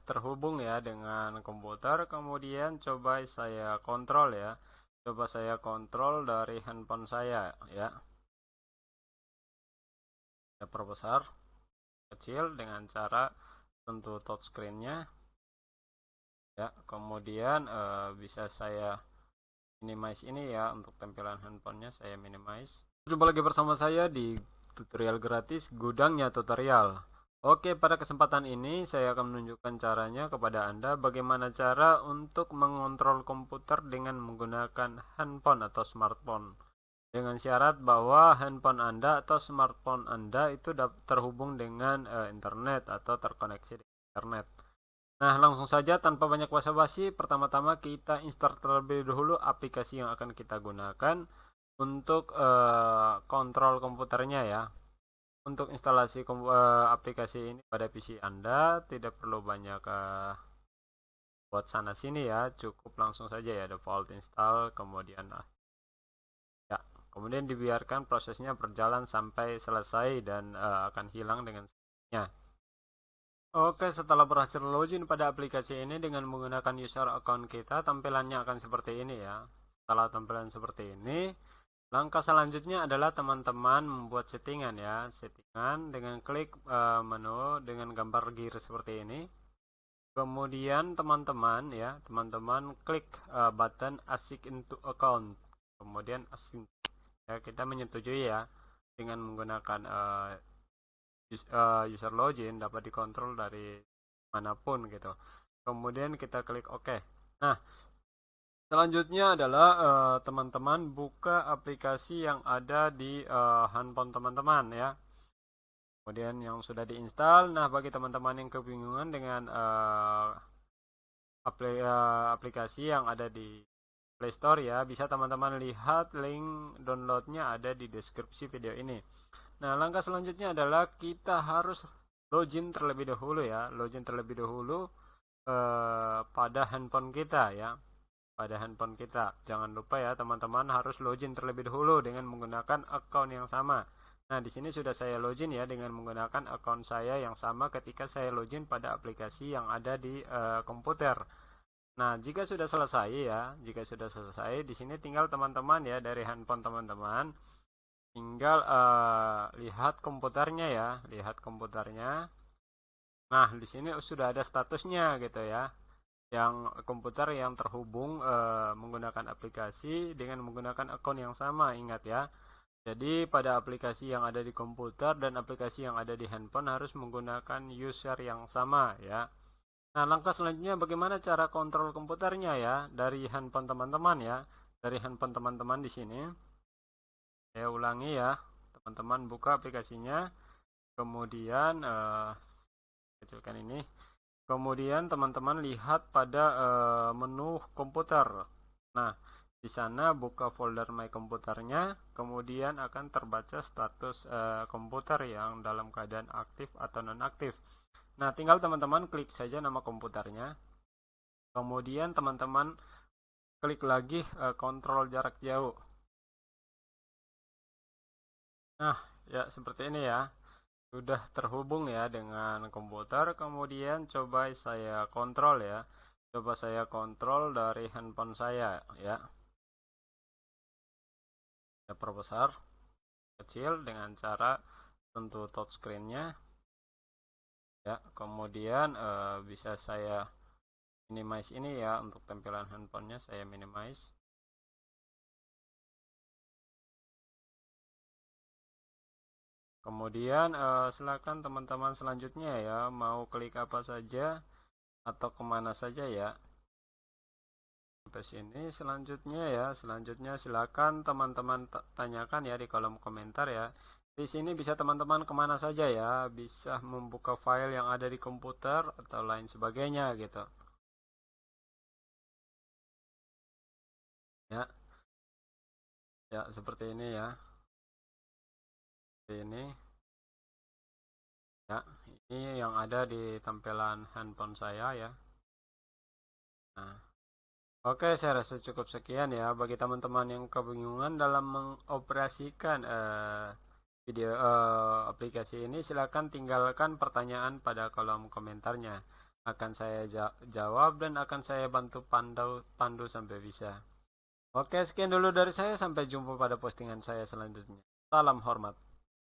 terhubung ya dengan komputer, kemudian coba saya kontrol ya. Coba saya kontrol dari handphone saya ya. Saya perbesar kecil dengan cara tentu touchscreen-nya ya. Kemudian bisa saya minimize ini ya, untuk tampilan handphonenya saya minimize. Jumpa lagi bersama saya di tutorial gratis Gudangnya Tutorial. Oke, pada kesempatan ini saya akan menunjukkan caranya kepada Anda bagaimana cara untuk mengontrol komputer dengan menggunakan handphone atau smartphone. Dengan syarat bahwa handphone Anda atau smartphone Anda itu terhubung dengan internet atau terkoneksi dengan internet. Nah, langsung saja tanpa banyak basa-basi, pertama-tama kita install terlebih dahulu aplikasi yang akan kita gunakan untuk kontrol komputernya ya. Untuk instalasi aplikasi ini pada PC Anda tidak perlu banyak buat sana sini ya, cukup langsung saja ya default install, kemudian ya, kemudian dibiarkan prosesnya berjalan sampai selesai dan akan hilang dengan sendirinya. Oke, setelah berhasil login pada aplikasi ini dengan menggunakan user account kita, tampilannya akan seperti ini ya. Setelah tampilan seperti ini, langkah selanjutnya adalah teman-teman membuat settingan ya. Settingan dengan klik menu dengan gambar gear seperti ini. Kemudian teman-teman klik button assign into account. Kemudian assign ya, kita menyetujui ya dengan menggunakan user login dapat dikontrol dari manapun gitu. Kemudian kita klik OK. Nah, selanjutnya adalah teman-teman buka aplikasi yang ada di handphone teman-teman ya. Kemudian yang sudah diinstal. Nah, bagi teman-teman yang kebingungan dengan aplikasi yang ada di Play Store ya, bisa teman-teman lihat link downloadnya ada di deskripsi video ini. Nah, langkah selanjutnya adalah kita harus login terlebih dahulu ya. Login terlebih dahulu pada handphone kita ya. Pada handphone kita. Jangan lupa ya teman-teman harus login terlebih dahulu dengan menggunakan account yang sama. Nah, di sini sudah saya login ya dengan menggunakan account saya yang sama ketika saya login pada aplikasi yang ada di komputer. Nah, jika sudah selesai ya, di sini tinggal teman-teman ya dari handphone teman-teman tinggal lihat komputernya ya, lihat komputernya. Nah, di sini sudah ada statusnya gitu ya. Yang komputer yang terhubung menggunakan aplikasi dengan menggunakan akun yang sama, ingat ya. Jadi pada aplikasi yang ada di komputer dan aplikasi yang ada di handphone harus menggunakan user yang sama ya. Nah, langkah selanjutnya bagaimana cara kontrol komputernya ya dari handphone teman-teman ya. Dari handphone teman-teman di sini. Saya ulangi ya, teman-teman buka aplikasinya, kemudian kecilkan ini, kemudian teman-teman lihat pada menu komputer. Nah, di sana buka folder My Komputernya, kemudian akan terbaca status komputer yang dalam keadaan aktif atau nonaktif. Nah, tinggal teman-teman klik saja nama komputernya, kemudian teman-teman klik lagi kontrol jarak jauh. Nah, ya seperti ini ya. Sudah terhubung ya dengan komputer, kemudian coba saya kontrol ya. Coba saya kontrol dari handphone saya ya. Saya perbesar kecil dengan cara tentu touchscreen-nya ya. Kemudian bisa saya minimize ini ya, untuk tampilan handphonenya saya minimize. Kemudian silakan teman-teman selanjutnya ya, mau klik apa saja atau kemana saja ya. Sampai sini selanjutnya silakan teman-teman tanyakan ya di kolom komentar ya. Di sini bisa teman-teman kemana saja ya, bisa membuka file yang ada di komputer atau lain sebagainya gitu ya. Ya seperti ini ya, seperti ini ya. Ini yang ada di tampilan handphone saya ya. Nah, oke, saya rasa cukup sekian ya. Bagi teman-teman yang kebingungan dalam mengoperasikan aplikasi ini, silakan tinggalkan pertanyaan pada kolom komentarnya. akan saya jawab dan akan saya bantu pandu sampai bisa. Oke, sekian dulu dari saya. Sampai jumpa pada postingan saya selanjutnya. Salam hormat.